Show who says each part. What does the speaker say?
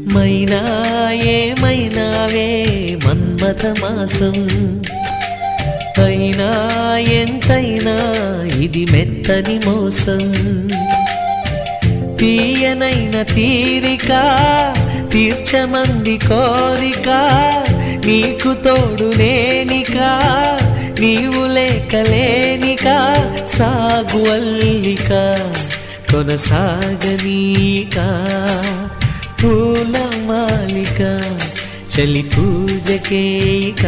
Speaker 1: మైనా ఏమైనావే మన్మథ మాసం, అయినా ఎంతైనా ఇది మెత్తని మోసం. తీయనైన తీరిక తీర్చమంది కోరిక, నీకు తోడు నేనిక నీవు లేకలేనిక. సాగు అల్లిక కొనసాగనీక, పూల మాలిక చలి పూజకేయిక.